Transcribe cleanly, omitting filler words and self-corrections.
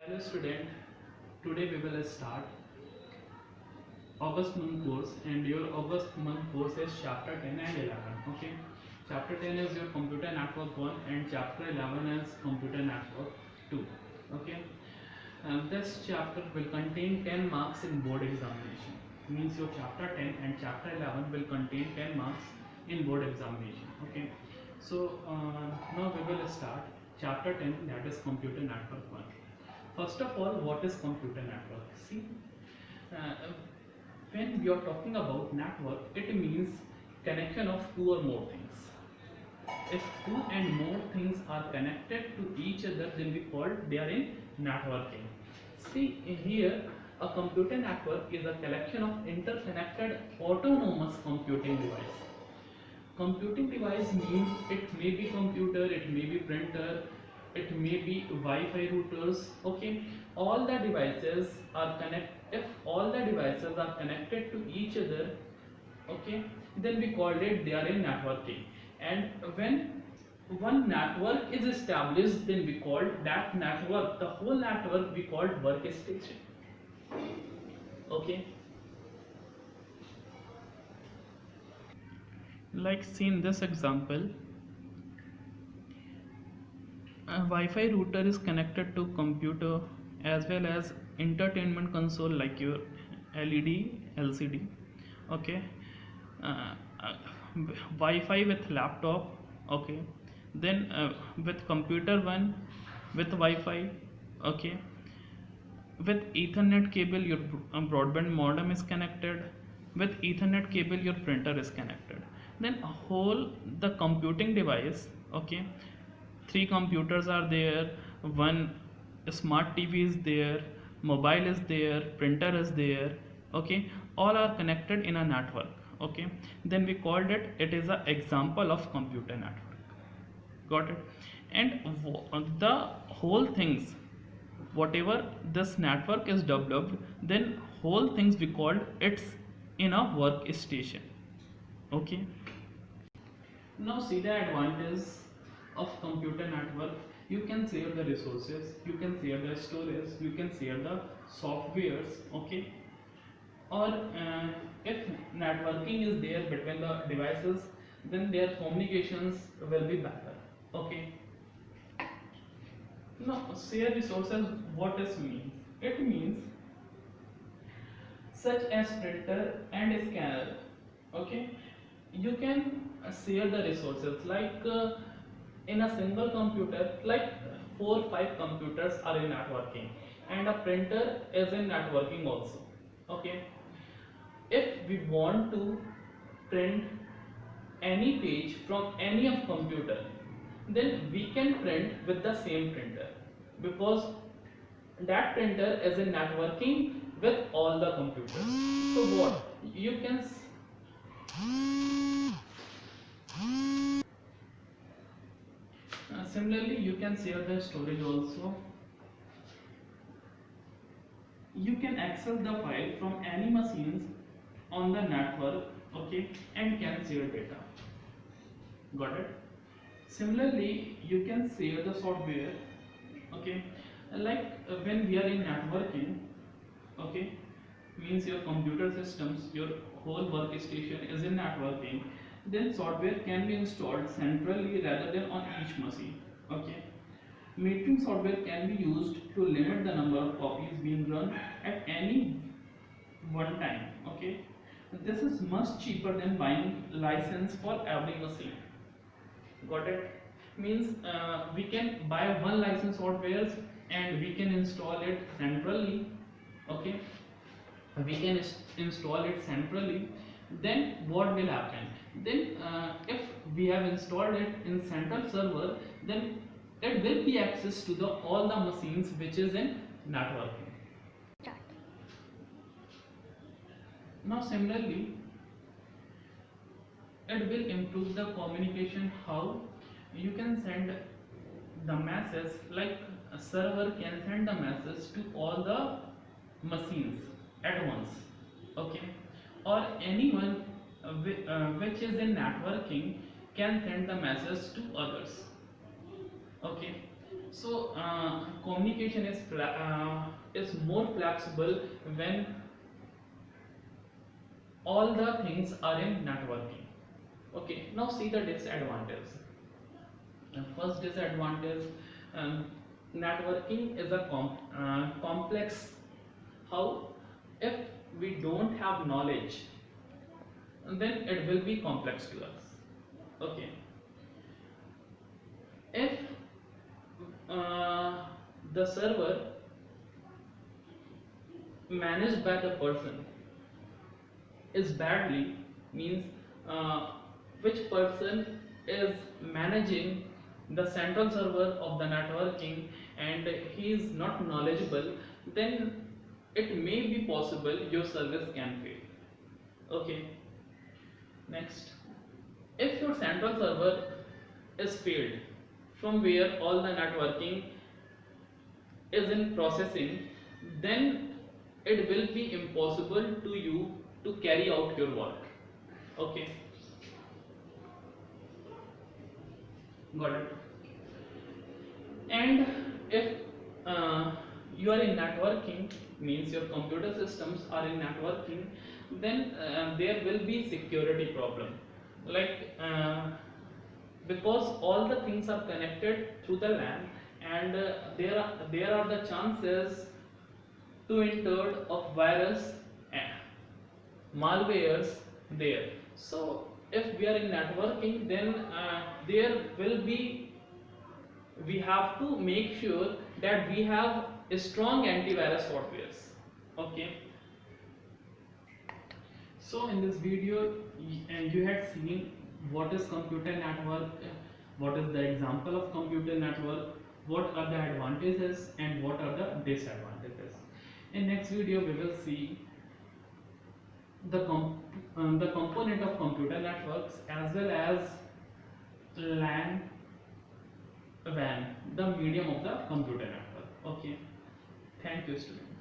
Hello student, today we will start August month course and your August month course is chapter 10 and 11. Okay, chapter 10 is your computer network 1 and chapter 11 is computer network 2. Okay, this chapter will contain 10 marks in board examination. Means your chapter 10 and chapter 11 will contain 10 marks in board examination. Okay, so now we will start chapter 10, that is computer network 1. First of all, what is computer network? See, uh, when we are talking about network, it means connection of two or more things. If two and more things are connected to each other, then we call they are in networking. See here, a computer network is a collection of interconnected autonomous computing devices. Computing device means it may be computer, it may be printer, it may be Wi-Fi routers. Okay, all the devices are connect. If all the devices are connected to each other, okay, then we called it they are in networking. And when one network is established, then we called that network, the whole network we called workstation. Okay, like see in this example, a Wi-Fi router is connected to computer as well as entertainment console like your LED, LCD. Okay, uh, uh, Wi-Fi with laptop. Okay, then with computer one with Wi-Fi. Okay, with Ethernet cable your broadband modem is connected. With Ethernet cable your printer is connected. Then a whole the computing device. Okay, three computers are there, one smart TV is there, mobile is there, printer is there. Okay, all are connected in a network. Okay, then we called it is an example of computer network. Got it? And the whole things, whatever this network is developed, then whole things we called it's in a workstation. Okay, now see the advantage of computer network. You can share the resources, you can share the storage, you can share the softwares. Okay, or if networking is there between the devices, then their communications will be better. Okay, now share resources, what does mean? It means such as printer and scanner. Okay, you can share the resources like in a single computer, like 4 5 computers are in networking and a printer is in networking also. Okay, if we want to print any page from any of computer, then we can print with the same printer because that printer is in networking with all the computers. So what you can similarly you can share the storage also. You can access the file from any machines on the network. Okay, and can share data. Got it? Similarly you can share the software. Okay, like when we are in networking. Okay, means your computer systems, your whole workstation is in networking, then software can be installed centrally rather than on each machine. Okay, metering software can be used to limit the number of copies being run at any one time. Okay, this is much cheaper than buying license for every machine. Got it? Means we can buy one license software and we can install it centrally. Okay, we can install it centrally. Then what will happen? Then if we have installed it in central server, then it will be access to the all the machines which is in networking. Now similarly it will improve the communication. How? You can send the message, like a server can send the message to all the machines at once. Okay, or anyone which is in networking can send the message to others. Okay, So communication is more flexible when all the things are in networking. Okay, now see the disadvantage. First disadvantage, um, networking is a complex. How? If we don't have knowledge, then it will be complex to us. Okay, if uh, the server managed by the person is badly, means uh, which person is managing the central server of the networking and he is not knowledgeable, then it may be possible your service can fail. Okay, next, if your central server is failed from where all the networking is in processing, then it will be impossible to you to carry out your work. Okay, got it. And if you are in networking, means your computer systems are in networking, then there will be security problem. Like because all the things are connected through the LAN, and there are the chances to enter of virus and malwares there. So if we are in networking, then there will be, we have to make sure that we have a strong antivirus softwares. Okay, so in this video you had seen what is computer network, what is the example of computer network, what are the advantages and what are the disadvantages. In next video we will see the component of computer networks as well as LAN WAN, the medium of the computer network. Okay, thank you students.